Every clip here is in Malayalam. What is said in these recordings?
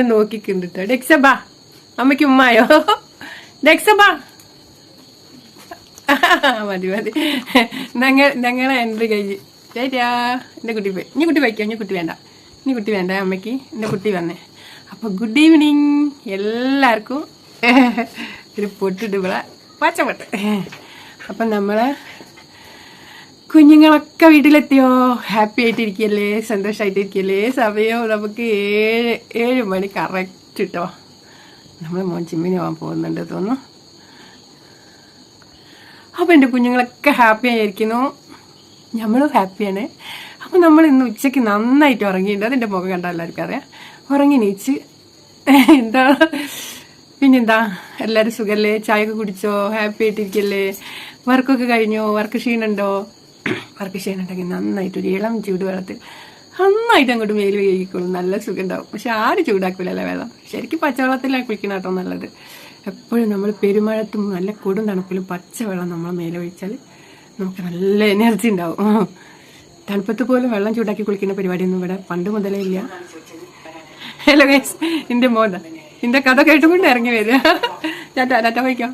നോക്കിക്കുണ്ടിട്ടോ. ഡെക്സബാ അമ്മയ്ക്ക് ഉമ്മായോ? ഡെക്സബാ മതി മതി. ഞങ്ങളെ എൻ്റെ കഴിഞ്ഞ് ചേട്ടാ എൻ്റെ കുട്ടി പോയി. ഇനി കുട്ടി വയ്ക്കാം. ഇനി കുട്ടി വേണ്ട. ഇനി കുട്ടി വേണ്ട. അമ്മയ്ക്ക് എൻ്റെ കുട്ടി വന്നേ. അപ്പോൾ ഗുഡ് ഈവനിങ് എല്ലാവർക്കും. ഒരു പൊട്ടിടുകളെ പച്ചപ്പൊട്ട്. അപ്പം നമ്മളെ കുഞ്ഞുങ്ങളൊക്കെ വീട്ടിലെത്തിയോ? ഹാപ്പി ആയിട്ടിരിക്കല്ലേ? സന്തോഷമായിട്ടിരിക്കല്ലേ? സമയം നമുക്ക് 7 മണി കറക്റ്റ് കേട്ടോ. നമ്മൾ മോൻ ജിമ്മിന് പോകാൻ പോകുന്നുണ്ട് തോന്നുന്നു. അപ്പം എൻ്റെ കുഞ്ഞുങ്ങളൊക്കെ ഹാപ്പി ആയിരിക്കുന്നു, നമ്മളും ഹാപ്പിയാണ്. അപ്പം നമ്മൾ ഇന്ന് ഉച്ചയ്ക്ക് നന്നായിട്ട് ഉറങ്ങിയിട്ടുണ്ട്. അതിൻ്റെ മുഖം കണ്ടാൽ എല്ലാവർക്കും അറിയാം. ഉറങ്ങി നീച്ച് എന്താ പിന്നെന്താ, എല്ലാവരും സുഖമല്ലേ? ചായയൊക്കെ കുടിച്ചോ? ഹാപ്പി ആയിട്ടിരിക്കല്ലേ? വർക്കൊക്കെ കഴിഞ്ഞോ? വർക്ക് ക്ഷീണുണ്ടോ? വർക്ക് ക്ഷീണുണ്ടെങ്കിൽ നന്നായിട്ടൊരു ഇളം ചൂടുവെള്ളത്തിൽ നന്നായിട്ട് അങ്ങോട്ട് മേൽ കഴുകിക്കോളും. നല്ല സുഖം ഉണ്ടാവും. പക്ഷെ ആരും ചൂടാക്കില്ലല്ലേ വെള്ളം. ശരിക്കും പച്ചവെള്ളത്തിലാണ് കുളിക്കണം കേട്ടോ നല്ലത്. എപ്പോഴും നമ്മൾ പെരുമഴത്തും നല്ല കൊടും തണുപ്പിലും പച്ചവെള്ളം നമ്മളെ മേലെ ഒഴിച്ചാൽ നമുക്ക് നല്ല എനർജി ഉണ്ടാവും. തണുപ്പത്ത് പോലും വെള്ളം ചൂടാക്കി കുളിക്കുന്ന പരിപാടിയൊന്നും ഇവിടെ പണ്ട് മുതലേ ഇല്ല. ഹലോ ഗൈസ്, എൻ്റെ മോതാ എൻ്റെ കഥ കേട്ടുകൊണ്ട് ഇറങ്ങി വരിക. ടാറ്റ വയ്ക്കാം.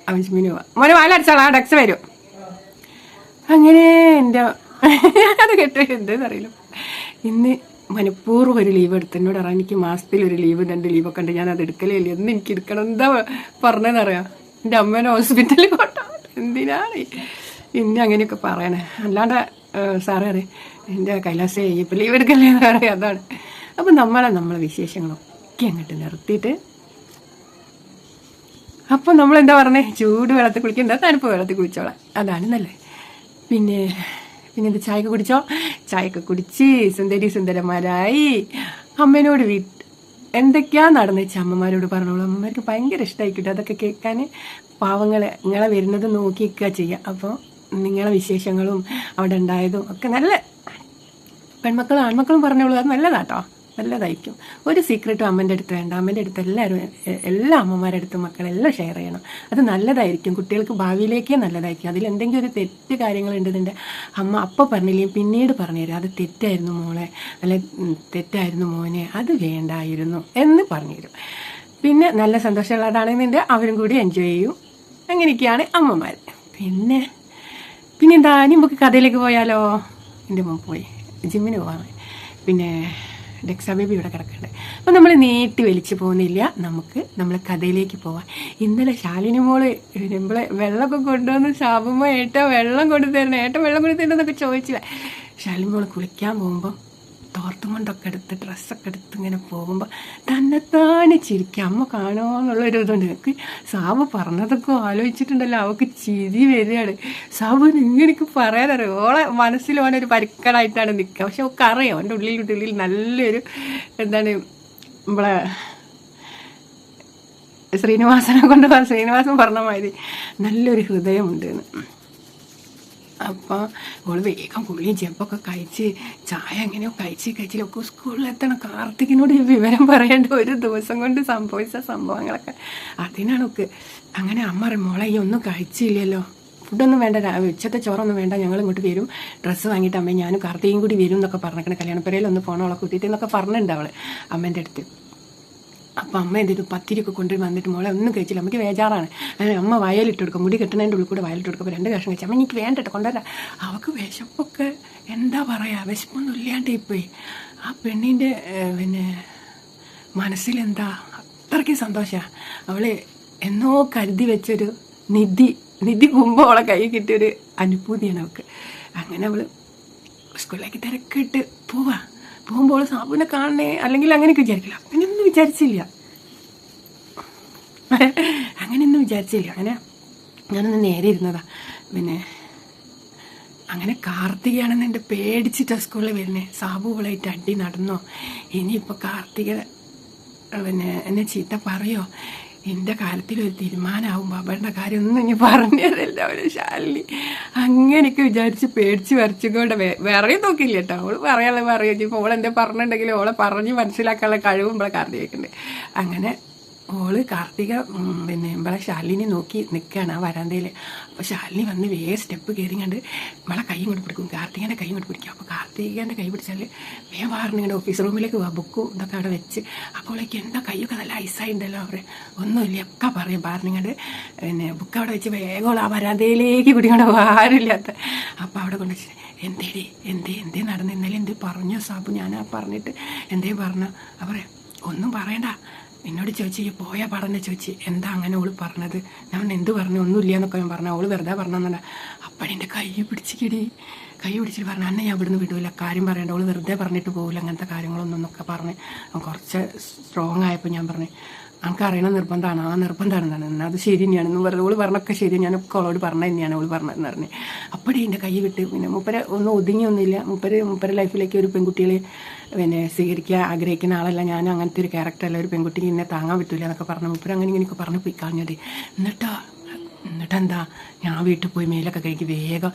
അവന് പോവാ. മോനെ വാലടിച്ചാളാ, ഡെക്സ് വരും. അങ്ങനെ എൻ്റെ അത് കേട്ടോ എന്തെന്നറിയില്ല. ഇന്ന് മനഃപൂർവ്വം ഒരു ലീവ് എടുത്തു. എന്നോട് അറിയാം എനിക്ക് മാസത്തിൽ ഒരു ലീവ് 2 ലീവൊക്കെ ഉണ്ട്. ഞാൻ അത് എടുക്കലേ ഇല്ല. എന്ന് എനിക്ക് എടുക്കണം. എന്താ പറഞ്ഞതെന്നറിയാം, എൻ്റെ അമ്മേനെ ഹോസ്പിറ്റലിൽ കൊണ്ടോ എന്തിനാണ് പിന്നെ അങ്ങനെയൊക്കെ പറയണേ. അല്ലാണ്ട് സാറേ അറിയാം എൻ്റെ കൈലാസേ ഇപ്പം ലീവ് എടുക്കല്ലേ എന്ന് പറയാം. അതാണ്. അപ്പം നമ്മളെ വിശേഷങ്ങളൊക്കെ അങ്ങോട്ട് നിർത്തിയിട്ട് അപ്പം നമ്മളെന്താ പറഞ്ഞേ, ചൂട് വെള്ളത്തിൽ കുളിക്കണ്ട, തണുപ്പ് വെള്ളത്തിൽ കുളിച്ചോളാം. അതാണ് നല്ലത്. പിന്നെ ഇത് ചായയൊക്കെ കുടിച്ചോ? ചായയൊക്കെ കുടിച്ച് സുന്ദരന്മാരായി അമ്മേനോട് എന്തൊക്കെയാ നടന്നു വെച്ചാൽ അമ്മമാരോട് പറഞ്ഞോളൂ. അമ്മമാർക്ക് ഭയങ്കര ഇഷ്ടമായിക്കിട്ടും അതൊക്കെ കേൾക്കാൻ. പാവങ്ങളെ നിങ്ങളെ വരുന്നത് നോക്കിക്കുക ചെയ്യുക. അപ്പോൾ നിങ്ങളെ വിശേഷങ്ങളും അവിടെ ഉണ്ടായതും ഒക്കെ നല്ല പെൺമക്കളും ആൺമക്കളും പറഞ്ഞോളൂ. അത് നല്ലതാട്ടോ, നല്ലതായിരിക്കും. ഒരു സീക്രട്ടും അമ്മേൻ്റെ അടുത്ത് വേണ്ട. അമ്മേൻ്റെ അടുത്ത് എല്ലാ അമ്മമാരുടെ അടുത്തും മക്കളെല്ലാം ഷെയർ ചെയ്യണം. അത് നല്ലതായിരിക്കും. കുട്ടികൾക്ക് ഭാവിയിലേക്കേ നല്ലതായിരിക്കും. അതിലെന്തെങ്കിലും ഒരു തെറ്റ് കാര്യങ്ങളുണ്ടെതിൻ്റെ അമ്മ അപ്പം പറഞ്ഞില്ലെങ്കിൽ പിന്നീട് പറഞ്ഞുതരും. അത് തെറ്റായിരുന്നു മോളെ, അല്ലെ തെറ്റായിരുന്നു മോനെ, അത് വേണ്ടായിരുന്നു എന്ന് പറഞ്ഞുതരും. പിന്നെ നല്ല സന്തോഷമുള്ളതാണെന്നുണ്ടെങ്കിൽ അവരും കൂടി എൻജോയ് ചെയ്യും. അങ്ങനെയൊക്കെയാണ് അമ്മമാർ. പിന്നെ എന്താ, നമുക്ക് കഥയിലേക്ക് പോയാലോ? എൻ്റെ മോൻ പോയി ജിമ്മിന് പോകാൻ. പിന്നെ ഡെക്സാ ബേബി ഇവിടെ കിടക്കുന്നുണ്ട്. അപ്പം നമ്മൾ നീട്ടി വലിച്ചു പോകുന്നില്ല, നമ്മൾ കഥയിലേക്ക് പോവാം. ഇന്നലെ ശാലിനി മോള് നമ്മളെ വെള്ളമൊക്കെ കൊണ്ടുവന്ന് ശാപമോ ഏട്ടാ വെള്ളം കൊണ്ടു തരണം, ഏട്ടൻ വെള്ളം കൊണ്ടു തരണം എന്നൊക്കെ ചോദിച്ചില്ല. ശാലിനി മോള് കുളിക്കാൻ പോകുമ്പോൾ തോർത്തും കൊണ്ടൊക്കെ എടുത്ത് ഡ്രസ്സൊക്കെ എടുത്ത് ഇങ്ങനെ പോകുമ്പോൾ തന്നെത്താനെ ചിരിക്കുക. അമ്മ കാണുമോന്നുള്ളൊരു ഇതുണ്ട്. എനിക്ക് സാബ് പറഞ്ഞതൊക്കെ ആലോചിച്ചിട്ടുണ്ടല്ലോ, അവൾക്ക് ചിരി വരികയാണ്. സാബ് ഇങ്ങനെയൊക്കെ പറയാനറിയാം. ഓളെ മനസ്സിൽ ഓനൊരു പരിക്കടായിട്ടാണ് നിൽക്കുക. പക്ഷെ അവൾക്ക് അറിയാം അവൻ്റെ ഉള്ളിൽ നല്ലൊരു എന്താണ് നമ്മളെ ശ്രീനിവാസൻ പറഞ്ഞ മാതിരി നല്ലൊരു ഹൃദയമുണ്ട് എന്ന്. അപ്പോൾ ഓള് വേഗം കുളിയും ചെമ്പൊക്കെ കഴിച്ച് ചായ എങ്ങനെയോ കഴിച്ചിലൊക്കെ സ്കൂളിലെത്തണം. കാർത്തികിനോട് ഈ വിവരം പറയേണ്ട ഒരു ദിവസം കൊണ്ട് സംഭവിച്ച സംഭവങ്ങളൊക്കെ അതിനാണ് ഒക്കെ. അങ്ങനെ അമ്മ പറയും, മോളെ ഈ ഒന്നും കഴിച്ചില്ലല്ലോ, ഫുഡൊന്നും വേണ്ട, ഉച്ചത്തെ ചോറൊന്നും വേണ്ട, ഞങ്ങൾ ഇങ്ങോട്ട് വരും, ഡ്രസ്സ് വാങ്ങിയിട്ട് അമ്മ ഞാനും കാർത്തികയും കൂടി വരും എന്നൊക്കെ പറഞ്ഞേക്കണേ. കല്യാണപ്പുരയിലൊന്ന് പോകണോളെ കൂട്ടിയിട്ട് എന്നൊക്കെ പറഞ്ഞിട്ടുണ്ട് അവൾ അമ്മേൻ്റെ അടുത്ത്. അപ്പം അമ്മ എന്തെങ്കിലും പത്തിരിയൊക്കെ കൊണ്ടുവരും. വന്നിട്ട് മോളെ ഒന്നും കഴിച്ചില്ല, അമ്മയ്ക്ക് വേജാറാണ്. അമ്മ വയലിട്ട് കൊടുക്കും, മുടി കെട്ടുന്നതിൻ്റെ ഉള്ളിൽ കൂടെ വയലിട്ട് കൊടുക്കും. 2 കഷ്ണം കഴിച്ചു. അമ്മ എനിക്ക് വേണ്ടിട്ട് കൊണ്ടുവരാം. അവൾക്ക് വിശപ്പൊക്കെ എന്താ പറയുക, വിശപ്പൊന്നും ഇല്ലാണ്ട് പോയി. ആ പെണ്ണിൻ്റെ മനസ്സിലെന്താ അത്രയ്ക്ക് സന്തോഷമാണ്. അവൾ എന്നോ കരുതി വെച്ചൊരു നിധി കുമ്പോ അവളെ കൈ കിട്ടിയൊരു അനുഭൂതിയാണ് അവൾക്ക്. അങ്ങനെ അവൾ സ്കൂളിലേക്ക് തിരക്കിട്ട് പോകുമ്പോൾ സാബുവിനെ കാണണേ അല്ലെങ്കിൽ അങ്ങനെയൊക്കെ വിചാരിക്കില്ല. അങ്ങനെയൊന്നും വിചാരിച്ചില്ല. അങ്ങനെ ഞാനൊന്ന് നേരെ ഇരുന്നതാ. അങ്ങനെ കാർത്തികയാണെന്ന് എൻ്റെ പേടിച്ചിട്ടാണ് സ്കൂളിൽ വരുന്നത്. സാബുകളായിട്ട് അടി നടന്നോ, ഇനിയിപ്പോൾ കാർത്തിക എന്നെ ചീത്ത പറയോ, എൻ്റെ കാര്യത്തിലൊരു തീരുമാനമാവും, ബാബയുടെ കാര്യമൊന്നും ഇനി പറഞ്ഞതല്ല അവര് ശാലിനി. അങ്ങനെയൊക്കെ വിചാരിച്ച് പേടിച്ച് വരച്ചുകൊണ്ട് വേറെ നോക്കില്ല കേട്ടോ. അവള് പറയും. ഇപ്പോൾ ഓളെന്താ പറഞ്ഞിട്ടുണ്ടെങ്കിൽ ഓളെ പറഞ്ഞ് മനസ്സിലാക്കാനുള്ള കഴിവും നമ്മളെ കാർത്തി വെക്കുന്നുണ്ട്. അങ്ങനെ ഓള് കാർത്തിക പിന്നെ ഇവളെ ശാലിനി നോക്കി നിൽക്കുകയാണ് ആ വരാന്തയിൽ. അപ്പോൾ ശാലിനി വന്ന് വേഗം സ്റ്റെപ്പ് കയറിങ്ങണ്ട് ഇവളെ കൈ കൊണ്ട് പിടിക്കും, കാർത്തികൻ്റെ കൈ കൊണ്ട് പിടിക്കും. അപ്പോൾ കാർത്തികൻ്റെ കൈ പിടിച്ചാൽ വേഗം വാറിനിങ്ങണ്ട് ഓഫീസ് റൂമിലേക്ക് പോവാം, ബുക്കും ഇതൊക്കെ അവിടെ വെച്ച്. അപ്പോഴേക്ക് എന്താ കൈയൊക്കെ നല്ല ഐസായി ഉണ്ടല്ലോ, അവർ ഒന്നുമില്ല ഒക്കെ പറയും വാറിനിങ്ങണ്ട് പിന്നെ ബുക്ക് അവിടെ വെച്ച് വേഗം ആ വരാന്തയിലേക്ക് പിടിക്കൊണ്ട് ആരുമില്ലാത്ത. അപ്പോൾ അവിടെ കൊണ്ട് വെച്ച് എന്തേ നടന്ന് ഇന്നലെ എന്ത് പറഞ്ഞു സാബു, ഞാൻ പറഞ്ഞിട്ട് എന്തേ പറഞ്ഞു? അവർ ഒന്നും പറയണ്ട, എന്നോട് ചോദിച്ചു ഈ പോയ പടന്നെ ചോദിച്ചു എന്താ അങ്ങനെ ഓള് പറഞ്ഞത്. ഞാൻ എന്ത് പറഞ്ഞു, ഒന്നുമില്ല എന്നൊക്കെ ഞാൻ പറഞ്ഞു. അവള് വെറുതെ പറഞ്ഞെന്നല്ല. അപ്പഴെൻ്റെ കൈ പിടിച്ചിക്കടി, കൈ പിടിച്ചിട്ട് പറഞ്ഞു അന്നെ ഞാൻ ഇവിടുന്ന് വിടൂല, കാര്യം പറയണ്ട, അവള് വെറുതെ പറഞ്ഞിട്ട് പോകില്ല അങ്ങനത്തെ കാര്യങ്ങളൊന്നും എന്നൊക്കെ പറഞ്ഞ് കുറച്ച് സ്ട്രോങ് ആയപ്പോൾ ഞാൻ പറഞ്ഞു നമുക്ക് അറിയണ നിർബന്ധമാണ്, ആ നിർബന്ധമാണെന്നാണ്. എന്നാൽ അത് ശരി തന്നെയാണെന്ന് പറഞ്ഞു. ഓള് പറഞ്ഞൊക്കെ ശരി, ഞാനൊക്കെ അവളോട് പറഞ്ഞ തന്നെയാണ് ഓള് പറഞ്ഞതെന്ന് പറഞ്ഞ്. അപ്പോഴേ എൻ്റെ കൈ വിട്ട് പിന്നെ മൂപ്പരെ ഒന്നും ഒതുങ്ങിയൊന്നുമില്ല. മൂപ്പരെ ലൈഫിലേക്ക് ഒരു പെൺകുട്ടികളെ പിന്നെ സ്വീകരിക്കാൻ ആഗ്രഹിക്കുന്ന ആളല്ല, ഞാൻ അങ്ങനത്തെ ഒരു ക്യാരക്ടറല്ല, ഒരു പെൺകുട്ടിക്ക് എന്നെ താങ്ങാൻ പറ്റില്ല എന്നൊക്കെ പറഞ്ഞു. മൂപ്പര് അങ്ങനെ ഇങ്ങനെയൊക്കെ പറഞ്ഞ് പോയി കളഞ്ഞത്. എന്നിട്ടെന്താ ഞാൻ വീട്ടിൽ പോയി മേലൊക്കെ കഴിക്ക് വേഗം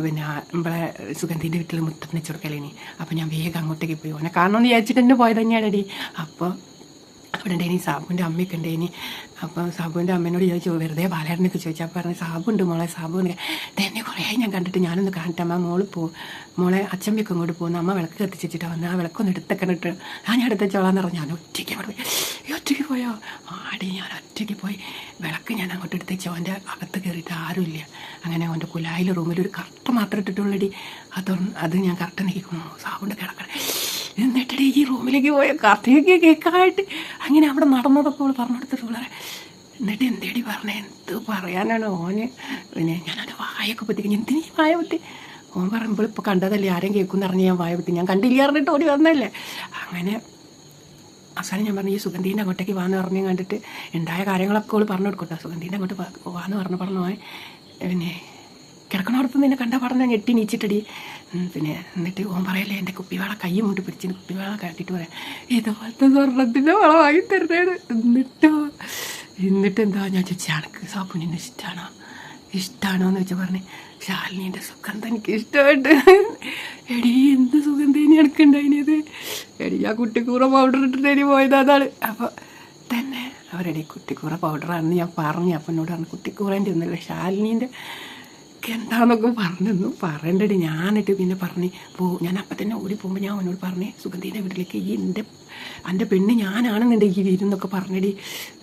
പിന്നെ നമ്മളെ സുഗന്ധിൻ്റെ വീട്ടിൽ മുത്തപ്പനെ ചുരുക്കലേനി. അപ്പോൾ ഞാൻ വേഗം അങ്ങോട്ടേക്ക് പോയി ഓനെ കാണണമെന്ന് വിചാരിച്ചിട്ട് തന്നെ പോയത് തന്നെയാണടി. അപ്പോൾ അവിടെ ഉണ്ടേനി സാബുവിൻ്റെ അമ്മയൊക്കെ ഉണ്ടേനി. അപ്പം സാബുവിൻ്റെ അമ്മേനോട് ചോദിച്ചു, വെറുതെ ബാലേട്ടനൊക്കെ ചോദിച്ചു. അപ്പോൾ പറഞ്ഞു സാബുണ്ട് മോളെ, സാബുവിന് തന്നെ കുറേ ഞാൻ കണ്ടിട്ട് ഞാനൊന്ന് കാണട്ടെ അമ്മ, മോളെ അച്ചമ്മയൊക്കെ ഇങ്ങോട്ട് പോകുന്നു, അമ്മ വിളക്ക് കത്തിച്ചിട്ടാണ് വന്ന്, ആ വിളക്കൊന്ന് എടുത്തേക്കണിട്ട് ഞാൻ എടുത്തോളാന്ന് പറഞ്ഞു. ഞാൻ ഒറ്റയ്ക്ക് പോയോ? ആടി ഞാൻ ഒറ്റയ്ക്ക് പോയി വിളക്ക് ഞാൻ അങ്ങോട്ട് എടുത്തേച്ചോ. അവൻ്റെ അകത്ത് കയറിയിട്ട് ആരുമില്ല. അങ്ങനെ അവൻ്റെ കുലായിൽ റൂമിൽ ഒരു കറക്റ്റ് മാത്രം ഇട്ടിട്ടുള്ളടി. അത് ഞാൻ കറക്റ്റ് നിൽക്കുന്നു, സാബുണ്ട് കിടക്കണേ. എന്നിട്ട് ഈ റൂമിലേക്ക് പോയ കാർത്തികയ്ക്ക് കേൾക്കാനായിട്ട് അങ്ങനെ അവിടെ നടന്നതൊക്കെ അവൾ പറഞ്ഞെടുത്തിട്ട് വളരെ. എന്നിട്ട് എന്തേടി പറഞ്ഞേ, എന്ത് പറയാനാണ് ഓന്. പിന്നെ ഞാനവൻ്റെ വായൊക്കെ പറ്റിക്കും, എന്തിനീ വായ പറ്റി? ഓൻ പറയുമ്പോൾ ഇപ്പോൾ കണ്ടതല്ലേ, ആരും കേൾക്കുമെന്ന് പറഞ്ഞ് ഞാൻ വായ പറ്റി, ഞാൻ കണ്ടില്ല പറഞ്ഞിട്ട് ഓടി വന്നല്ലേ. അങ്ങനെ അവസാനം ഞാൻ പറഞ്ഞു ഈ സുഗന്ധീൻ്റെ അങ്ങോട്ടേക്ക് വാന്ന് പറഞ്ഞ് കണ്ടിട്ട് ഉണ്ടായ കാര്യങ്ങളൊക്കെ അവൾ പറഞ്ഞു കൊടുക്കട്ടോ. സുഗന്ധീൻ്റെ അങ്ങോട്ട് വാന്ന് പറഞ്ഞു പിന്നെ കിടക്കണോടത്ത് നിന്നെ കണ്ട പറഞ്ഞ ഞെട്ടി നീച്ചിട്ടടി. പിന്നെ എന്നിട്ട് ഓൻ പറയല്ലേ എൻ്റെ കുപ്പിവാള കൈ മുണ്ട് പിടിച്ചിട്ട് കുപ്പിവാള കാട്ടിയിട്ട് പറയാം ഇതുപോലത്തെ സ്വർണ്ണത്തിൻ്റെ വള വാങ്ങി തരുന്നതാണ്. എന്നിട്ട് എന്താ ഞാൻ ചോദിച്ചു അനക്ക് സാബുവിനെ ഇഷ്ടമാണോ എന്ന് വെച്ചാൽ പറഞ്ഞ് ശാലിനീൻ്റെ സുഗന്ധം എനിക്ക് ഇഷ്ടമായിട്ട്. എടി എന്ത് സുഗന്ധേനി എനിക്കുണ്ടായിനത് എടി, ആ കുട്ടിക്കൂറ പൗഡർ ഇട്ടിട്ട് പോയത് അതാണ്. അപ്പോൾ തന്നെ അവരെടി കുട്ടിക്കൂറ പൗഡറാണെന്ന് ഞാൻ പറഞ്ഞു. അപ്പം എന്നോട് പറഞ്ഞു കുട്ടിക്കൂറേൻ്റെ ഒന്നുമില്ല ശാലിനീൻ്റെ എന്താന്നൊക്കെ പറഞ്ഞു. പറയണ്ടടി ഞാനിട്ട് പിന്നെ പറഞ്ഞ് ഞാൻ അപ്പം തന്നെ ഓടി പോകുമ്പോൾ ഞാൻ അവനോട് പറഞ്ഞേ സുഗന്ധീൻ്റെ വീട്ടിലേക്ക് ഈ എൻ്റെ പെണ്ണ് ഞാനാണെന്നുണ്ടെങ്കിൽ വീരുന്നൊക്കെ പറഞ്ഞടി.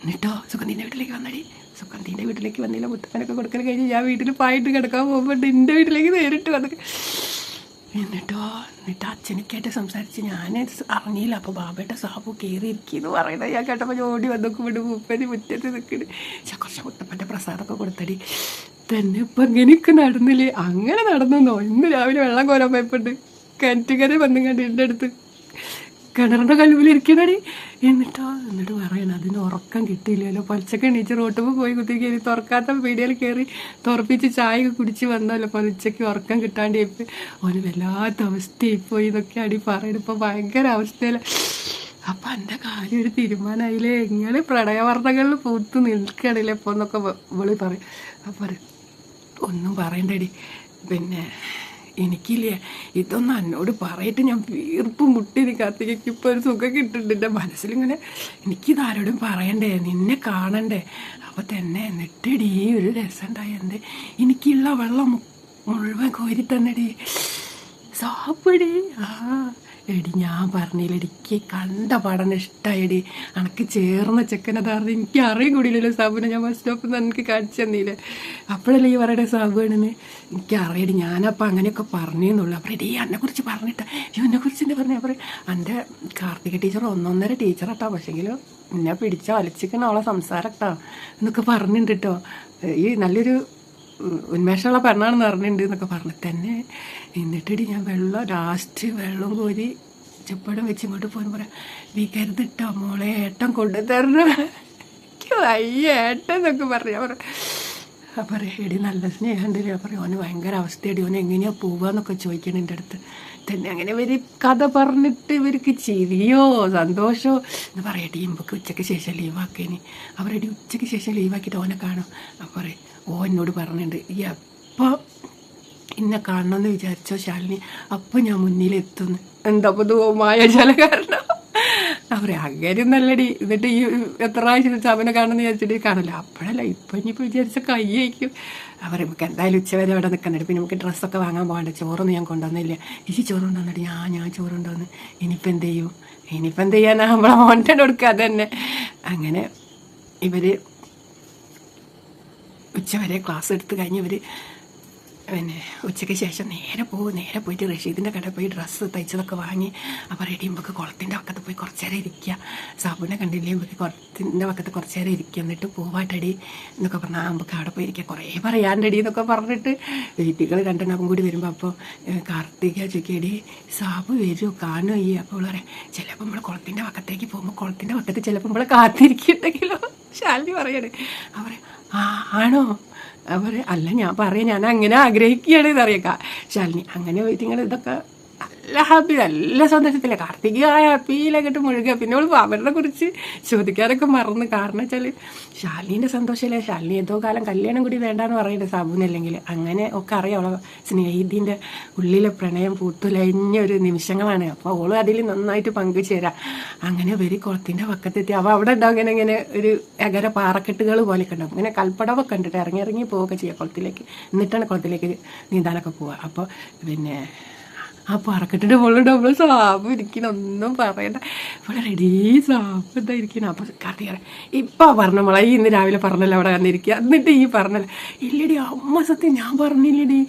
എന്നിട്ടോ സുഗന്ധീൻ്റെ വീട്ടിലേക്ക് വന്നടി. സുഗന്ധീൻ്റെ വീട്ടിലേക്ക് വന്നില്ല, മുത്തപ്പനൊക്കെ കൊടുക്കൽ കഴിഞ്ഞ് ഞാൻ വീട്ടിൽ പായിട്ട് കിടക്കാൻ പോകുമ്പോൾ എൻ്റെ വീട്ടിലേക്ക് നേരിട്ട് വന്ന്. എന്നിട്ട് അച്ഛനൊക്കെയായിട്ട് സംസാരിച്ച് ഞാൻ അറിഞ്ഞില്ല. അപ്പോൾ ബാബയുടെ സാബു കയറിയിരിക്കുന്നു പറയുന്നത് ഞാൻ കേട്ടപ്പോൾ ഓടി വന്നൊക്കെ വിടും മുപ്പന് മുറ്റത്ത് നിൽക്കണ്. കുറച്ച് മുത്തപ്പൻ്റെ പ്രസാദമൊക്കെ കൊടുത്തടി. തന്നെ ഇപ്പം ഇങ്ങനെയൊക്കെ നടന്നില്ലേ? അങ്ങനെ നടന്നോ? ഇന്ന് രാവിലെ വെള്ളം കോരാൻ പോയപ്പോണ്ട് കിണറ്റുകര വന്നു കണ്ട് എൻ്റെ അടുത്ത് കിണറിൻ്റെ കല്ലുവിലിരിക്കണടി. എന്നിട്ട് പറയണം അതിന് ഉറക്കം കിട്ടിയില്ലല്ലോ. പൊലച്ചൊക്കെ എണീച്ച് റോട്ടുമ്പോൾ പോയി കുത്തി കയറി തുറക്കാത്ത പീടികയിൽ കയറി തുറപ്പിച്ച് ചായയൊക്കെ കുടിച്ച് വന്നല്ലോ. പൊലച്ചയ്ക്ക് ഉറക്കം കിട്ടാണ്ട് ഇപ്പം ഓന് വല്ലാത്ത അവസ്ഥയായിപ്പോയി ഇതൊക്കെ അടി പറയണം. ഇപ്പം ഭയങ്കര അവസ്ഥയില്ല. അപ്പം എൻ്റെ കാര്യം ഒരു തീരുമാനമായില്ലേ, ഇങ്ങനെ പ്രണയവാർത്തകളിൽ പൂത്ത് നിൽക്കണില്ലേ ഇപ്പോൾ എന്നൊക്കെ വിളി പറയും. അപ്പം ഒന്നും പറയണ്ടടി. പിന്നെ എനിക്കില്ലേ ഇതൊന്നും എന്നോട് പറയിട്ട് ഞാൻ വീർപ്പ് മുട്ടി കാർത്തികയ്ക്ക് ഇപ്പോൾ ഒരു സുഖം കിട്ടുന്നുണ്ട് എൻ്റെ മനസ്സിലിങ്ങനെ. എനിക്കിതാരോടും പറയണ്ടേ, നിന്നെ കാണണ്ടേ. അപ്പോൾ തന്നെ എന്നിട്ടടി ഒരു രസമുണ്ടായി. എന്ത് എനിക്കുള്ള വെള്ളം മുഴുവൻ കോരി തന്നെടി സാപ്പിടി. എടി ഞാൻ പറഞ്ഞില്ലടിക്ക് കണ്ട പഠനം ഇഷ്ടമായിടി. അനക്ക് ചേർന്ന ചെക്കനതായിരുന്നു. എനിക്ക് അറിയാൻ കൂടിയില്ലല്ലോ സാബുവിനെ. ഞാൻ ബസ് സ്റ്റോപ്പിൽ നിന്ന് എനിക്ക് കാണിച്ചു തന്നില്ലേ. അപ്പോഴല്ലേ ഈ പറയുടെ സാബുവാണെന്ന് എനിക്കറിയടി. ഞാനപ്പോൾ അങ്ങനെയൊക്കെ പറഞ്ഞേന്നുള്ളൂ. അപ്പോൾ എടി എന്നെക്കുറിച്ച് പറഞ്ഞിട്ടാ എന്നെക്കുറിച്ച് എന്താ പറഞ്ഞാൽ പറയും എൻ്റെ കാർത്തിക ടീച്ചർ 1.5 ടീച്ചറാട്ടോ. പക്ഷേങ്കിലും എന്നെ പിടിച്ച വലിച്ചിരിക്കണ അവളെ സംസാരം കേട്ടോ എന്നൊക്കെ പറഞ്ഞിട്ടുണ്ട് കേട്ടോ. ഈ നല്ലൊരു ഉന്മേഷമുള്ള പെണ്ണാണെന്ന് പറഞ്ഞിട്ടുണ്ട് എന്നൊക്കെ പറഞ്ഞു തന്നെ. എന്നിട്ടിടി ഞാൻ ലാസ്റ്റ് വെള്ളം കോരി ചുപ്പടം വെച്ച് ഇങ്ങോട്ട് പോകാൻ പറയാം വികരുതിട്ടോ മോളെ ഏട്ടൻ കൊണ്ടു തരണം. എനിക്ക് വയ്യ ഏട്ടൻ എന്നൊക്കെ പറയാം. അപ്പം എടി നല്ല സ്നേഹമുണ്ടല്ലേ. പറയും ഓന് ഭയങ്കര അവസ്ഥയടി, ഓന് എങ്ങനെയാ പോവാന്നൊക്കെ ചോദിക്കണം എൻ്റെ അടുത്ത് തന്നെ. അങ്ങനെ ഇവർ കഥ പറഞ്ഞിട്ട് ഇവർക്ക് ചിരിയോ സന്തോഷമോ എന്ന് പറയട്ടെ. ഇമ്പക്ക് ഉച്ചയ്ക്ക് ശേഷം ലീവാക്കേനി. അവരടി ഉച്ചയ്ക്ക് ശേഷം ലീവാക്കിയിട്ട് ഓനെ കാണും. അപ്പം എന്നോട് പറഞ്ഞിട്ടുണ്ട് ഈ എപ്പോൾ എന്നെ കാണണമെന്ന് വിചാരിച്ചോ ശാലിനി അപ്പം ഞാൻ മുന്നിലെത്തുന്നു. എന്താ അപ്പോൾ മായാജാല കാരണം അവർ അങ്ങനെ നല്ലടി. എന്നിട്ട് ഈ എത്ര പ്രാവശ്യം അവനെ കാണുമെന്ന് വിചാരിച്ചിട്ട് കാണില്ല. അപ്പോഴല്ല ഇപ്പം ഇനിയിപ്പോൾ വിചാരിച്ച കൈ അയക്കും. അവർ നമുക്ക് എന്തായാലും ഉച്ചവരെ അവിടെ നിൽക്കുന്നുണ്ട്. പിന്നെ നമുക്ക് ഡ്രസ്സൊക്കെ വാങ്ങാൻ പോകണ്ട. ചോറൊന്നും ഞാൻ കൊണ്ടുവന്നില്ല. ഇച്ചി ചോറ് കൊണ്ടുവന്നിട്ട് ഞാൻ ചോറ് കൊണ്ടുവന്ന് ഇനിയിപ്പോൾ എന്ത് ചെയ്യും? ഇനിയിപ്പോൾ എന്ത് ചെയ്യാനാ? നമ്മളെ മോൻ്റെ കൊടുക്കുക. അത് തന്നെ. അങ്ങനെ ഇവർ ഉച്ചവരെ ക്ലാസ് എടുത്ത് കഴിഞ്ഞ് ഇവർ പിന്നെ ഉച്ചയ്ക്ക് ശേഷം നേരെ പോയിട്ട് റഷീദിൻ്റെ കടയിൽ പോയി ഡ്രസ്സ് തയ്ച്ചതൊക്കെ വാങ്ങി. അപ്പോൾ റെഡി ചെയ്യുമ്പോൾ കുളത്തിൻ്റെ വക്കത്ത് പോയി കുറച്ച് നേരം ഇരിക്കുക. സാബുവിനെ കണ്ടില്ലെങ്കിൽ കുളത്തിൻ്റെ വക്കത്ത് കുറച്ച് നേരം ഇരിക്കുക. എന്നിട്ട് പോവാട്ടടി എന്നൊക്കെ പറഞ്ഞാൽ നമുക്ക് അവിടെ പോയി ഇരിക്കുക. കുറേ പറയാണ്ടടി എന്നൊക്കെ പറഞ്ഞിട്ട് വീട്ടുകൾ രണ്ടെണ്ണം കൂടി വരുമ്പോൾ അപ്പോൾ കാർത്തിക ചോദിക്കടി സാബു വരുമോ കാണുമോ ഈ? അപ്പോൾ പറയാം ചിലപ്പോൾ നമ്മൾ കുളത്തിൻ്റെ വക്കത്തേക്ക് പോകുമ്പോൾ കുളത്തിൻ്റെ വക്കത്ത് ചിലപ്പോൾ നമ്മളെ കാത്തിരിക്കുന്നുണ്ടെങ്കിലോ ശാലിനി പറയണേ. അവർ ആണോ? അവർ അല്ല ഞാൻ പറയാം ഞാൻ അങ്ങനെ ആഗ്രഹിക്കുകയാണ് എന്നറിയേക്കാം ശാലിനി. അങ്ങനെ പോയിട്ട് നിങ്ങൾ ഇതൊക്കെ നല്ല ഹാപ്പി നല്ല സന്തോഷത്തില്ല. കാർത്തിക ഹാപ്പിയിലേക്കിട്ട് മുഴുകുക. പിന്നെ അവരുടെ കുറിച്ച് ചോദിക്കാനൊക്കെ മറന്ന്. കാരണം വെച്ചാൽ ശാലിനിൻ്റെ സന്തോഷമല്ലേ. ശാലിനി ഏതോ കാലം കല്യാണം കൂടി വേണ്ടാന്ന് പറയുന്നത് സാബുവിനല്ലെങ്കിൽ. അങ്ങനെ ഒക്കെ അറിയാം അവളെ സ്നേഹിതിൻ്റെ ഉള്ളിലെ പ്രണയം പൂത്തുലഞ്ഞ ഒരു നിമിഷങ്ങളാണ്. അപ്പോൾ അവളും അതിൽ നന്നായിട്ട് പങ്കുചേരാം. അങ്ങനെ ഒരു കുളത്തിൻ്റെ പക്കത്തെത്തി. അവൾ അവിടെ ഉണ്ടാവും ഇങ്ങനെ ഒരു എകര പാറക്കെട്ടുകൾ പോലെയൊക്കെ ഉണ്ടാവും. ഇങ്ങനെ കൽപ്പടവൊക്കെ കണ്ടിട്ട് ഇറങ്ങി പോവുകയൊക്കെ ചെയ്യുക കുളത്തിലേക്ക്. എന്നിട്ടാണ് കുളത്തിലേക്ക് നീന്താനൊക്കെ പോവുക. അപ്പോൾ പിന്നെ ആ പറക്കെട്ടിട്ട് പോലുണ്ട് നമ്മൾ സാബ് ഇരിക്കണം. ഒന്നും പറയണ്ട. ഇവിടെ റെഡി സാബ് എന്താ ഇരിക്കണം. അപ്പോൾ കാർത്തിക ഇപ്പം പറഞ്ഞ മോളെ ഈ ഇന്ന് രാവിലെ പറഞ്ഞല്ലോ അവിടെ വന്നിരിക്കുക. എന്നിട്ട് ഈ പറഞ്ഞല്ലോ ഇല്ലടി അമ്മ സത്യം ഞാൻ പറഞ്ഞില്ലടി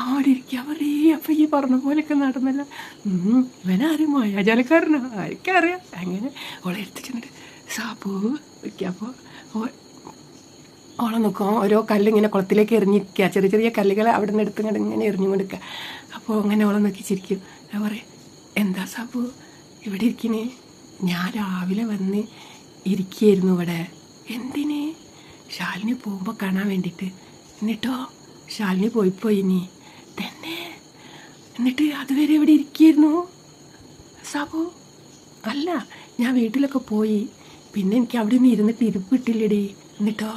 അവിടെ ഇരിക്കുക. പറയേ അപ്പം ഈ പറഞ്ഞ പോലെയൊക്കെ നടന്നല്ലോ. ഇവനാരും മായാജാലക്കാരനോ ആർക്കറിയാം. അങ്ങനെ ഓളെ എടുത്തിട്ടുണ്ട് സാബു ഇരിക്കുക. അപ്പോൾ ഓളം നോക്കും. ഓരോ കല്ലിങ്ങനെ കുളത്തിലേക്ക് എറിഞ്ഞിരിക്കുക. ചെറിയ ചെറിയ കല്ലുകൾ അവിടെ നിന്ന് എടുത്തുകൊണ്ട് ഇങ്ങനെ എറിഞ്ഞുകൊണ്ടിരിക്കുക. അപ്പോൾ അങ്ങനെ ഓളം നോക്കി ചിരിക്കും. ഞാൻ പറയും എന്താ സാബു ഇവിടെ ഇരിക്കണേ? ഞാൻ രാവിലെ വന്ന് ഇരിക്കുകയായിരുന്നു ഇവിടെ. എന്തിന്? ശാലിനി പോകുമ്പോൾ കാണാൻ വേണ്ടിയിട്ട്. എന്നിട്ടോ ശാലിനി പോയി ഇനി തന്നെ. എന്നിട്ട് അതുവരെ ഇവിടെ ഇരിക്കുകയായിരുന്നു സാബു? അല്ല ഞാൻ വീട്ടിലൊക്കെ പോയി. പിന്നെ എനിക്ക് അവിടെ നിന്ന് ഇരുന്നിട്ട് ഇരിപ്പിട്ടില്ലടി. എന്നിട്ടോ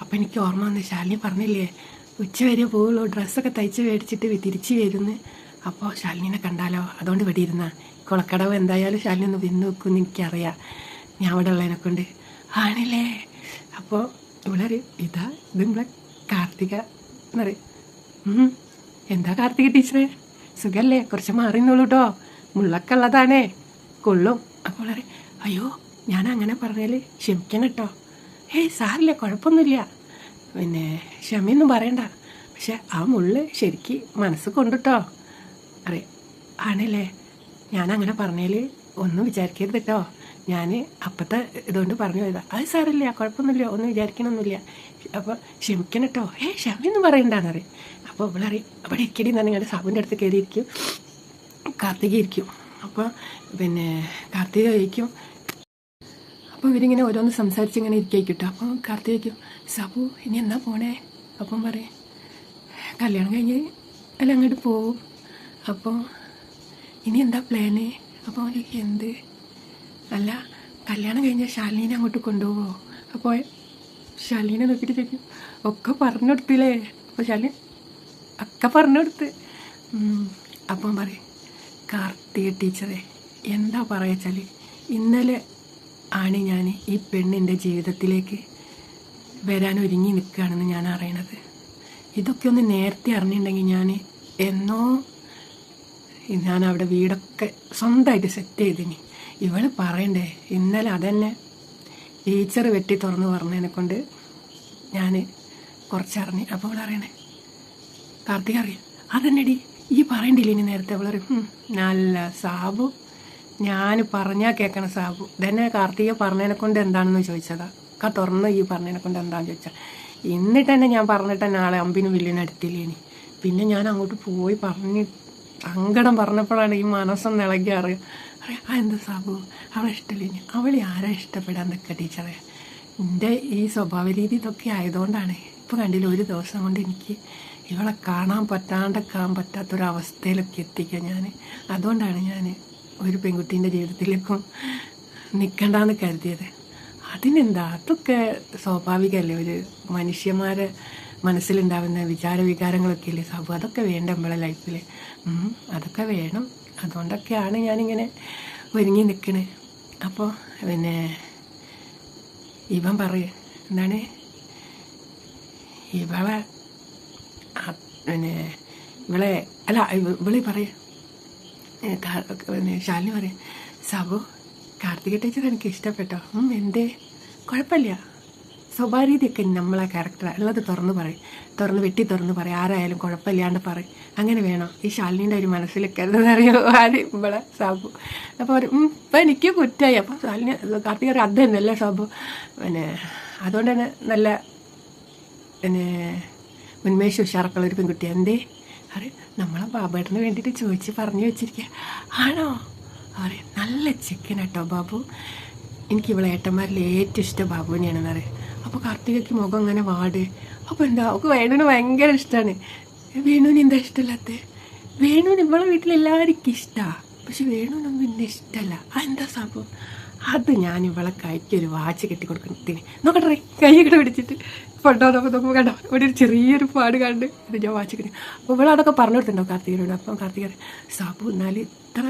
അപ്പം എനിക്ക് ഓർമ്മ വന്നു ശാലിനി പറഞ്ഞില്ലേ ഉച്ചവരെ പോവുള്ളൂ ഡ്രസ്സൊക്കെ തയ്ച്ച് മേടിച്ചിട്ട് തിരിച്ച് വരുന്നു. അപ്പോൾ ശാലിനിനെ കണ്ടാലോ അതുകൊണ്ട് ഇവിടെ ഇരുന്ന കുളക്കടവ് എന്തായാലും ശാലിനി ഒന്ന് വിന്ന് വെക്കുമെന്ന് എനിക്കറിയാം. ഞാൻ അവിടെ ഉള്ളതിനെ കൊണ്ട്. ആണല്ലേ? അപ്പോൾ ഇവിടെ ഇത് നമ്മളെ കാർത്തിക എന്നറിയും. എന്താ കാർത്തിക ടീച്ചറെ സുഖല്ലേ? കുറച്ച് മാറിന്നോളൂ കേട്ടോ, മുള്ളൊക്കെ ഉള്ളതാണേ കൊള്ളും. അപ്പോൾ പറയും അയ്യോ ഞാൻ അങ്ങനെ പറഞ്ഞാൽ ക്ഷമിക്കണം കേട്ടോ. സാറില്ല കുഴപ്പമൊന്നുമില്ല. പിന്നെ ക്ഷമയൊന്നും പറയണ്ട. പക്ഷെ ആ മുള്ള് ശരിക്ക് മനസ്സ് കൊണ്ടിട്ടോ. അറിയാം ആണല്ലേ? ഞാനങ്ങനെ പറഞ്ഞാൽ ഒന്നും വിചാരിക്കരുത് കേട്ടോ. ഞാൻ അപ്പത്തെ ഇതുകൊണ്ട് പറഞ്ഞു പോയതാ. അത് സാറില്ല കുഴപ്പമൊന്നുമില്ല, ഒന്നും വിചാരിക്കണമൊന്നുമില്ല. അപ്പോൾ ക്ഷമിക്കണം കേട്ടോ. ക്ഷമയൊന്നും പറയണ്ടെന്നറിയാം. അപ്പോൾ ഇവളറിയും അവിടെ ഇരിക്കടി എന്നാണ് നിങ്ങളുടെ സാബുവിൻ്റെ അടുത്ത് കയറിയിരിക്കും. കാർത്തിക ഇരിക്കും. അപ്പോൾ പിന്നെ കാർത്തിക കഴിക്കും. അപ്പോൾ ഇവരിങ്ങനെ ഓരോന്ന് സംസാരിച്ച് ഇങ്ങനെ ഇരിക്കും. അപ്പോൾ കാർത്തികയ്ക്കും സാബു ഇനി എന്നാ പോണേ? അപ്പം പറയും കല്യാണം കഴിഞ്ഞ് അല്ല അങ്ങോട്ട് പോവും. അപ്പോൾ ഇനി എന്താ പ്ലാന്? അപ്പോൾ അവനക്ക് എന്ത്? അല്ല കല്യാണം കഴിഞ്ഞാൽ ശാലിനീനെ അങ്ങോട്ട് കൊണ്ടുപോകുമോ? അപ്പോൾ ശാലിനെ നോക്കിയിട്ട് ചോദിക്കും ഒക്കെ പറഞ്ഞു കൊടുത്തില്ലേ? അപ്പോൾ ശാലിനി ഒക്കെ പറഞ്ഞു കൊടുത്ത്. അപ്പം പറയും കാർത്തിക ടീച്ചറെ എന്താ പറയുക ഇന്നലെ ആണ് ഞാൻ ഈ പെണ്ണിൻ്റെ ജീവിതത്തിലേക്ക് വരാൻ ഒരുങ്ങി നിൽക്കുകയാണെന്ന് ഞാൻ അറിയണത്. ഇതൊക്കെ ഒന്ന് നേരത്തെ അറിഞ്ഞിട്ടുണ്ടെങ്കിൽ ഞാൻ അവിടെ വീടൊക്കെ സ്വന്തമായിട്ട് സെറ്റ് ചെയ്തിനി. ഇവൾ പറയണ്ടേ ഇന്നലെ അതന്നെ ടീച്ചർ വെട്ടി തുറന്ന് പറഞ്ഞതിനെ കൊണ്ട് ഞാൻ കുറച്ചറിഞ്ഞ്. അപ്പോൾ അവൾ അറിയണേ കാർത്തിക അറിയാം അതെന്നെടി ഈ പറയണ്ടില്ല ഇനി നേരത്തെ. അവൾ പറയും നല്ല സാബു ഞാൻ പറഞ്ഞാൽ കേൾക്കണം സാബു. ഇതന്നെ കാർത്തിക പറഞ്ഞതിനെ കൊണ്ട് എന്താണെന്ന് ചോദിച്ചതാ. തുറന്ന് ഈ പറഞ്ഞതിനെ കൊണ്ട് എന്താണെന്ന് ചോദിച്ചാൽ എന്നിട്ട് തന്നെ ഞാൻ പറഞ്ഞിട്ട് നാളെ അമ്പിനും വില്ലിനടുത്തില്ലേനി. പിന്നെ ഞാൻ അങ്ങോട്ട് പോയി പറഞ്ഞ് സങ്കടം പറഞ്ഞപ്പോഴാണ് ഈ മനസ്സൊന്ന് ഇളകി അറിയാം. എന്താ സാബു അവളെ ഇഷ്ടമില്ല? അവളെ ആരാ ഇഷ്ടപ്പെടാൻ നിൽക്കുക ടീച്ചറെ? എൻ്റെ ഈ സ്വഭാവ രീതി ഇതൊക്കെ ആയതുകൊണ്ടാണ്. ഇപ്പോൾ കണ്ടില്ല ഒരു ദിവസം കൊണ്ട് എനിക്ക് ഇവളെ കാണാൻ പറ്റാത്തൊരവസ്ഥയിലൊക്കെ എത്തിക്കുക ഞാൻ. അതുകൊണ്ടാണ് ഞാൻ ഒരു പെൺകുട്ടീൻ്റെ ജീവിതത്തിലേക്കും നിൽക്കണ്ടെന്ന് കരുതിയത്. അതിനെന്താ അതൊക്കെ സ്വാഭാവികമല്ലേ. ഒരു മനുഷ്യന്മാരെ മനസ്സിലുണ്ടാവുന്ന വികാരങ്ങളൊക്കെ ഇല്ലേ സാബു? അതൊക്കെ വേണ്ട നമ്മളെ ലൈഫിൽ. അതൊക്കെ വേണം. അതുകൊണ്ടൊക്കെയാണ് ഞാനിങ്ങനെ ഒരുങ്ങി നിൽക്കണേ. അപ്പോൾ പിന്നെ ഇവൻ പറയും എന്താണ് ഇവളെ പിന്നെ ഇവളെ അല്ല ഇവളെ പറയും പിന്നെ ശാലിനി പറയും സാബു കാർത്തിക ടീച്ചർ എനിക്ക് ഇഷ്ടപ്പെട്ടോ എന്തേ കുഴപ്പമില്ല സ്വഭാവരീതിയൊക്കെ നമ്മളെ ക്യാരക്ടറാണ് ഉള്ളത് തുറന്ന് തുറന്ന് പറയും ആരായാലും കുഴപ്പമില്ലാണ്ട് പറയും അങ്ങനെ വേണം ഈ ശാലിനീൻ്റെ ഒരു മനസ്സിലേക്കറിയോ ആര് ഇവിടെ സാബു അപ്പോൾ ഇപ്പം എനിക്ക് കുറ്റമായി അപ്പം ശാലിനി കാർത്തിക പറയും അത് തന്നെയല്ലേ സാബു പിന്നെ അതുകൊണ്ട് തന്നെ നല്ല പിന്നെ ഉന്മേഷ ഉഷാറക്കുള്ള ഒരു പെൺകുട്ടി എന്തേ അറിയാം നമ്മളെ ബാബേട്ടന് വേണ്ടിയിട്ട് ചോദിച്ച് പറഞ്ഞു വെച്ചിരിക്കുക ആണോ അറിയാം നല്ല ചിക്കൻ കേട്ടോ ബാബു എനിക്ക് ഇവിടെ ഏട്ടന്മാരിൽ ഏറ്റവും ഇഷ്ടം ബാബുവിനെയാണെന്ന് അറിയാം അപ്പോൾ കാർത്തികയ്ക്ക് മുഖം അങ്ങനെ വാട് അപ്പോൾ എന്താ അവൾക്ക് വേണുവിന് ഭയങ്കര ഇഷ്ടമാണ് വേണുവിന് എന്താ ഇഷ്ടമല്ലാത്ത വേണുവിന് ഇവളെ വീട്ടിലെല്ലാവർക്കും ഇഷ്ടമാണ് പക്ഷെ വേണുവിനൊന്നും പിന്നെ ഇഷ്ടമല്ല എന്താ സംഭവം അത് ഞാൻ ഇവളെ കൈക്കൊരു വാച്ച് കെട്ടി കൊടുക്കുന്നതിന് നോക്കട്ടെ കൈയൊക്കെ പിടിച്ചിട്ട് ഫോട്ടോ നോക്കുമ്പോൾ കണ്ടോ ഇവിടെ ഒരു ചെറിയൊരു പാട് കണ്ട് ഇത് ഞാൻ വാച്ച് കെട്ടി അപ്പോൾ ഇവിടെ അതൊക്കെ പറഞ്ഞു കൊടുത്തിട്ടുണ്ടോ കാർത്തികനോട് അപ്പം കാർത്തിക സാബു എന്നാൽ ഇത്ര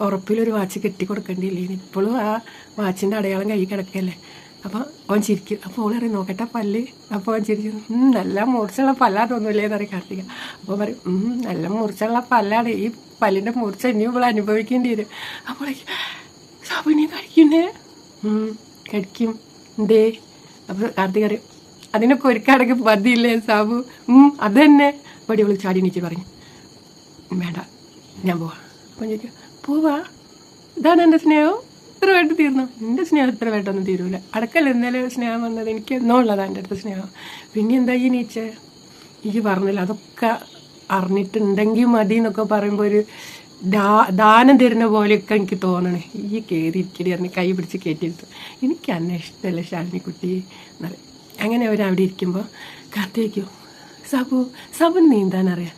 ഉറപ്പിലൊരു വാച്ച് കെട്ടി കൊടുക്കേണ്ടിയില്ലേ ഇപ്പോഴും ആ വാച്ചിൻ്റെ അടയാളം കൈ കിടക്കല്ലേ അപ്പോൾ അവൻ ചിരിക്കും അപ്പോൾ ഓൾ പറയും നോക്കട്ടെ പല്ല് അപ്പോൾ അവൻ ചിരിക്കും നല്ല മൂർച്ചയുള്ള പല്ലാ തോന്നൂല്ലേന്ന് പറയും കാർത്തിക അപ്പോൾ പറയും നല്ല മൂർച്ചയുള്ള പല്ലാണ് ഈ പല്ലിൻ്റെ മൂർച്ച ഇനിയും ഇപ്പോൾ അനുഭവിക്കേണ്ടി വരും അപ്പോൾ സാബു ഇനി കഴിക്കുന്നേ കഴിക്കും എന്തേ അപ്പോൾ കാർത്തിക അറിയും അതിനൊക്കെ ഒരുക്കാടൊക്കെ മതിയില്ലേ സാബു അത് തന്നെ പടി അവൾ ചാടി എണീച്ച് പറഞ്ഞു വേണ്ട ഞാൻ പോവാ അപ്പം ചോദിക്കും പോവാ ഇതാണ് എൻ്റെ സ്നേഹം ഇത്ര വേണ്ട തീർന്നു എൻ്റെ സ്നേഹം ഇത്ര വേണ്ടൊന്നും തീരൂല അടക്കല്ല എന്നാലും സ്നേഹം വന്നത് എനിക്ക് എന്നോ ഉള്ളതാണ് എൻ്റെ അടുത്ത് സ്നേഹം പിന്നെ എന്താ ഈ നീച്ച ഈ പറഞ്ഞില്ല അതൊക്കെ അറിഞ്ഞിട്ടുണ്ടെങ്കിൽ മതി എന്നൊക്കെ പറയുമ്പോൾ ഒരു ദാനം തരുന്ന പോലെയൊക്കെ എനിക്ക് തോന്നണേ ഈ കയറിയിരിക്കടി പറഞ്ഞ് കൈ പിടിച്ച് കയറ്റിയെടുത്തു എനിക്ക് അന്നെ ഇഷ്ടമല്ല ശാലിനി കുട്ടി എന്നറിയാം അങ്ങനെ അവരവിടെ ഇരിക്കുമ്പോൾ കാർത്തികയ്ക്കോ സാബു നീന്താനറിയാം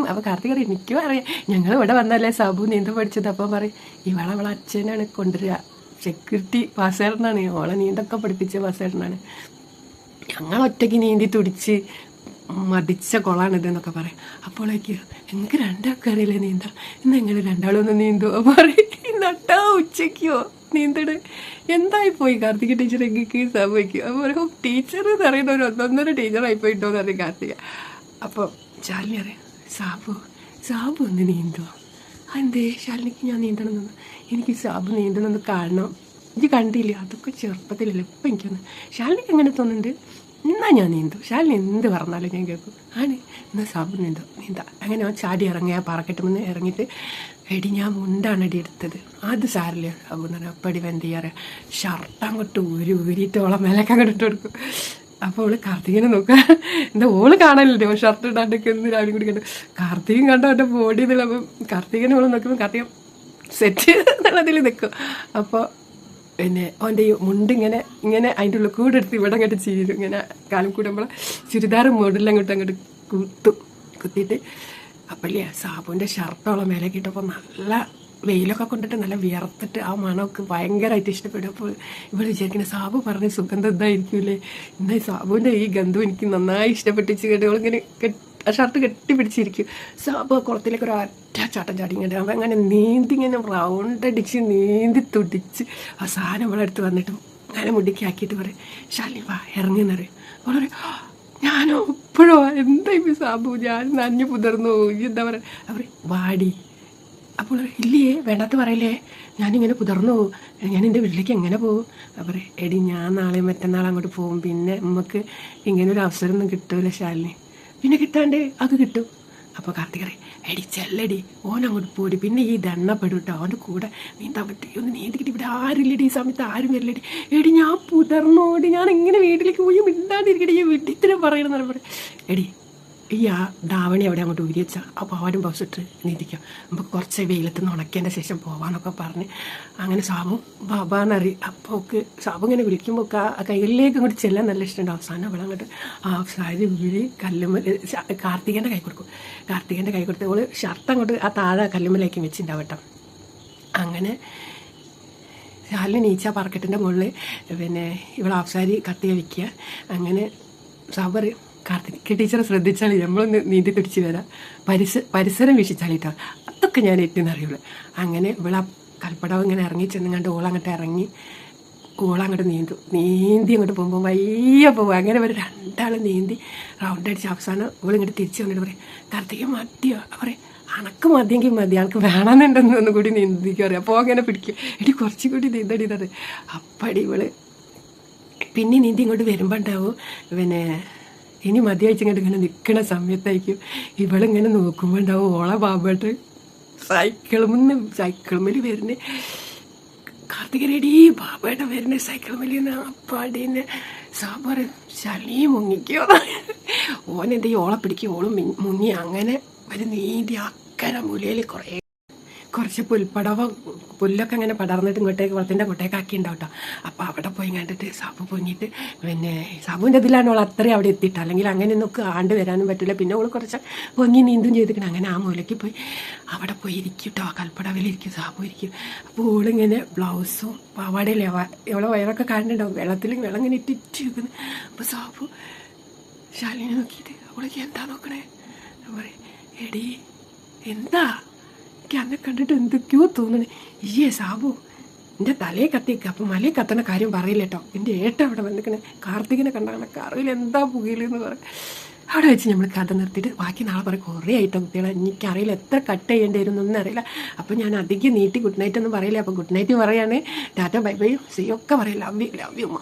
അപ്പോൾ കാർത്തിക അറിയാം എനിക്കും അറിയാം ഞങ്ങൾ ഇവിടെ വന്നല്ലേ സാബു നീന്തം പഠിച്ചത് അപ്പം പറയും അവളെ അച്ഛനാണ് കൊണ്ടുവരിക സെക്യൂരിറ്റി വാസേട്ടനാണ് ഓളെ നീന്തൊക്കെ പഠിപ്പിച്ച വാസേട്ടനാണ് ഞങ്ങൾ ഒറ്റയ്ക്ക് നീന്തി തുടിച്ച് മതിച്ച കുളമാണിത് എന്നൊക്കെ പറയും അപ്പോഴേക്ക് എനിക്ക് രണ്ടാൾക്കറിയില്ലേ നീന്താം ഇന്ന് ഞങ്ങൾ രണ്ടാളൊന്ന് നീന്തുമോ പറയും നട്ടാ ഉച്ചയ്ക്കോ നീന്തട് എന്തായി പോയി കാർത്തിക ടീച്ചർ എങ്കിൽ സംഭവിക്കും അപ്പോൾ ഒരു ടീച്ചർ എന്ന് പറയുന്ന ഒരു ഒന്നൊന്നര ടീച്ചറായി പോയിട്ടോ എന്ന് പറയും കാർത്തിക അപ്പോൾ ശാലിനി അറിയാം സാബു ഒന്ന് നീന്തുമോ എന്തേ ശാലിനിക്ക് ഞാൻ നീന്തണമെന്ന് എനിക്ക് സാബു നീന്തണമെന്ന് കാണണം ഇത് കണ്ടില്ലേ അതൊക്കെ ചെറുപ്പത്തിലല്ലേ ഇപ്പം എനിക്കൊന്ന് ശാലിനിക്ക് എങ്ങനെ തോന്നുന്നുണ്ട് എന്നാൽ ഞാൻ നീന്തും ശാലിനി എന്ത് പറഞ്ഞാലും ഞാൻ കേൾക്കും ആണ് എന്നാൽ സാബു നീന്താ അങ്ങനെ അവൻ ചാടി ഇറങ്ങിയ പാറക്കെട്ടുമെന്ന് ഇറങ്ങിയിട്ട് എടി ഞാൻ മുണ്ടാണ് അടി എടുത്തത് അത് സാരില്ലേ സാബു എന്ന് പറഞ്ഞാൽ അപ്പടി എന്ത് ചെയ്യാറ് ഷർട്ട് അങ്ങോട്ട് ഊരിയിട്ട് ഓളെ മേലേക്ക് അങ്ങോട്ട് ഇട്ട് കൊടുക്കും അപ്പോൾ അവള് കാർത്തികനെ നോക്കുക എന്താ ഓള് കാണാനില്ലേ ഷർട്ട് ഇടാണ്ടൊക്കെ ഒന്ന് രാവിലെ കുടിക്കണ്ട കാർത്തികൻ കണ്ടോ അവൻ്റെ ബോഡി എന്നുള്ള അപ്പം കാർത്തികനെ ഓള് നോക്കുമ്പോൾ കാർത്തികൻ സെറ്റ് എന്നുള്ളതിൽ നിൽക്കും അപ്പോൾ പിന്നെ അവൻ്റെ ഈ മുണ്ട് ഇങ്ങനെ അതിൻ്റെ ഉള്ളിൽ കൂടെ എടുത്ത് ഇവിടെ അങ്ങോട്ട് ചീരും ഇങ്ങനെ കാലം കൂടുമ്പോൾ ചുരിദാർ മോഡിൽ അങ്ങോട്ട് കുത്തിയിട്ട് അപ്പല്ലേ സാബുവിൻ്റെ ഷർട്ടോളം മേലേക്ക് ഇട്ടപ്പോൾ നല്ല വെയിലൊക്കെ കൊണ്ടിട്ട് നല്ല വിയർത്തിട്ട് ആ മണമൊക്കെ ഭയങ്കരമായിട്ട് ഇഷ്ടപ്പെടും അപ്പോൾ ഇവിടെ വിചാരിക്കുന്ന സാബു പറഞ്ഞ സുഗന്ധം ഇതായിരിക്കൂലേ എന്താ സാബുവിൻ്റെ ഈ ഗന്ധം എനിക്ക് നന്നായി ഇഷ്ടപ്പെട്ടിച്ച് കേട്ട് അവളിങ്ങനെ ആ ഷർട്ട് കെട്ടിപ്പിടിച്ചിരിക്കും സാബു ആ കുളത്തിലേക്ക് ഒരു ഒറ്റ ചാട്ടം ചാടി ഇങ്ങനെ അവൻ അങ്ങനെ ഇങ്ങനെ റൗണ്ട് അടിച്ച് നീന്തി തുടിച്ച് ആ സാധനം ഇവിടെ അടുത്ത് വന്നിട്ട് അങ്ങനെ മുടിക്ക് ആക്കിയിട്ട് പറയും ശാലിനി വാ ഇറങ്ങിയെന്നറിയും വളരെ ഞാനോ ഇപ്പോഴോ എന്താ ഇപ്പം സാബു ഞാൻ നനഞ്ഞു പുതർന്നു എന്താ പറയുക അവർ വാടി അപ്പോൾ ഇല്ലേ വേണ്ടാത്ത പറയില്ലേ ഞാനിങ്ങനെ പുതർന്നു പോകും ഞാൻ എൻ്റെ വീട്ടിലേക്ക് എങ്ങനെ പോകും അപ്പോൾ എടി ഞാൻ നാളെയും മറ്റന്നാൾ അങ്ങോട്ട് പോകും പിന്നെ നമുക്ക് ഇങ്ങനൊരു അവസരമൊന്നും കിട്ടൂല ശാലിനി പിന്നെ കിട്ടാണ്ട് അത് കിട്ടും അപ്പോൾ കാർത്തിക എടി ചെല്ലടി ഓൻ അങ്ങോട്ട് പോടി പിന്നെ ഈ ദണ്ണപ്പെടും കേട്ടോ അവൻ്റെ കൂടെ നീന്താൻ പറ്റും ഒന്ന് നീന്തിക്കിട്ട് ഇവിടെ ആരില്ലടി ഈ സമയത്ത് ആരും വരില്ലടി എടി ഞാൻ പുതർന്നോടി ഞാൻ ഇങ്ങനെ വീട്ടിലേക്ക് പോയി മിണ്ടാണ്ടിരിക്കടി ഈ വീട്ടിൽ പറയണമെന്ന് പറയുമ്പോൾ എടി ഈ ആ ധാവണി അവിടെ അങ്ങോട്ട് ഊരി വെച്ചാൽ അപ്പോൾ അവരും ബസ്സിട്ട് നീന്തിക്കാം നമുക്ക് കുറച്ച് വെയിലത്ത് നിന്ന് ഉണക്കിയതിൻ്റെ ശേഷം പോവാന്നൊക്കെ പറഞ്ഞ് അങ്ങനെ സാബു ബാബാന്നറി അപ്പോൾ ഒക്കെ സാബു ഇങ്ങനെ വിളിക്കുമ്പോൾ ഒക്കെ ആ കയ്യിലേക്ക് അങ്ങോട്ട് ചെല്ലാൻ നല്ല ഇഷ്ടമുണ്ട് അവസാനം അവിടെ അങ്ങോട്ട് ആ സാരി വീഴി കാർത്തികേൻ്റെ കൈ കൊടുക്കും കാർത്തികേൻ്റെ കൈ കൊടുത്ത് അവൾ ഷർട്ട് അങ്ങോട്ട് ആ താഴെ കല്ലുമ്മലേക്ക് വെച്ചിട്ടുണ്ടാവും കേട്ടോ അങ്ങനെ ശാലിനി നീച്ച പറക്കെട്ടിൻ്റെ മുകളിൽ പിന്നെ ഇവൾ ആഫ്സാരി കത്തിയ വയ്ക്കുക അങ്ങനെ സാബർ കാർത്തിക ടീച്ചറെ ശ്രദ്ധിച്ചാൽ നമ്മളൊന്ന് നീന്തി തുടിച്ച് വരാം പരിസരം വീക്ഷിച്ചാലിട്ടോ അതൊക്കെ ഞാൻ ഏറ്റവും അറിയുള്ളൂ അങ്ങനെ ഇവിടെ കൽപ്പടവ് ഇങ്ങനെ ഇറങ്ങി ചെന്നുകൊണ്ട് ഓളങ്ങോട്ട് ഇറങ്ങി ഓളങ്ങോട്ട് നീന്തി അങ്ങോട്ട് പോകുമ്പോൾ വയ്യ പോകും. അങ്ങനെ ഒരു രണ്ടാളും നീന്തി റൗണ്ട് അടിച്ച് അവസാനം ഓളിങ്ങോട്ട് തിരിച്ച് വന്നിട്ട് പറയും കാർത്തിക മതിയോ പറയും അണക്ക് മതിയെങ്കിൽ മതി അനക്ക് വേണമെന്നുണ്ടെന്ന് ഒന്നും കൂടി നീന്തിക്കും അറിയാം. അപ്പോൾ അങ്ങനെ പിടിക്കും എടി കുറച്ചും കൂടി നീന്തടി തത്. അപ്പടി ഇവള് പിന്നെ നീന്തി ഇങ്ങോട്ട് വരുമ്പോൾ ഉണ്ടാവും പിന്നെ ഇനി മതി അയച്ചിങ്ങോട്ട് ഇങ്ങനെ നിൽക്കണ സമയത്തായിരിക്കും ഇവളിങ്ങനെ നോക്കുമ്പോൾ ഉണ്ടാവും ഓളെ ബാബട്ട് സൈക്കിളുമ്മൽ വരുന്നേ കാർത്തിക റെഡി ബാബേട്ട വരുന്ന സൈക്കിളുമ്മൽ അപ്പാടീന്ന് സാമ്പാർ ചളി മുങ്ങിക്കോ ഓനെന്ത് ഈ ഓളെ പിടിക്കും ഓളും മുങ്ങി അങ്ങനെ ഒരു നീന്തി അക്കര മുലയിൽ കുറച്ച് പുല്ലൊക്കെ അങ്ങനെ പടർന്നിട്ട് ഇങ്ങോട്ടേക്ക് കുളത്തിൻ്റെ അങ്ങോട്ടേക്ക് ആക്കി ഉണ്ടാവും കേട്ടോ. അപ്പോൾ അവിടെ പോയി കണ്ടിട്ട് സാബു പൊങ്ങിയിട്ട് പിന്നെ സാബുവിൻ്റെ ഇതിലാണ് ഓൾ അത്രയും അവിടെ എത്തിയിട്ട് അല്ലെങ്കിൽ അങ്ങനെ ഒന്നും ആണ്ട് വരാനും പറ്റില്ല. പിന്നെ ഓൾ കുറച്ച് പൊങ്ങി നീന്തും ചെയ്തിരിക്കണം. അങ്ങനെ ആ മൂലയ്ക്ക് പോയി അവിടെ പോയി ഇരിക്കും കേട്ടോ. കൽപ്പടവിലിരിക്കും സാബു ഇരിക്കും. അപ്പോൾ ഓളിങ്ങനെ ബ്ലൗസും പാവാടയില്ലേ എവളെ വയറൊക്കെ കാണുന്നുണ്ടാവും വെള്ളത്തിൽ വെള്ളം ഇങ്ങനെ ഇട്ടിട്ട് വെക്കുന്നു. അപ്പോൾ സാബു ശാലിനെ നോക്കിയിട്ട് അവളേക്ക് എന്താ നോക്കണേ പറയും എടി എന്താ എനിക്ക് അന്നെ കണ്ടിട്ട് എന്തൊക്കെയോ തോന്നണേ ഈയേ സാബു എൻ്റെ തലയെ കത്തിക്കുക അപ്പം മലയെ കത്തണ കാര്യം പറയില്ല കേട്ടോ. എൻ്റെ ഏട്ട അവിടെ വന്നിക്കണേ കാർത്തികിനെ കണ്ടാണ് കറിയിൽ എന്താ പുകയിലെന്ന് പറയും. അവിടെ വെച്ച് നമ്മൾ കഥ നിർത്തിയിട്ട് ബാക്കി നാളെ പറയും കുറേ ആയിട്ടോ കുട്ടികളെ എനിക്കറിയില്ല എത്ര കട്ട് ചെയ്യേണ്ടി വരും എന്നൊന്നും അറിയില്ല. അപ്പം ഞാൻ അധികം നീട്ടി ഗുഡ് നൈറ്റ് ഒന്നും പറയില്ല. അപ്പം ഗുഡ് നൈറ്റ് പറയാണ് ടാറ്റ ബൈ ബൈ സി ഒക്കെ പറയില്ല ലവ് യു ഉമ്മ.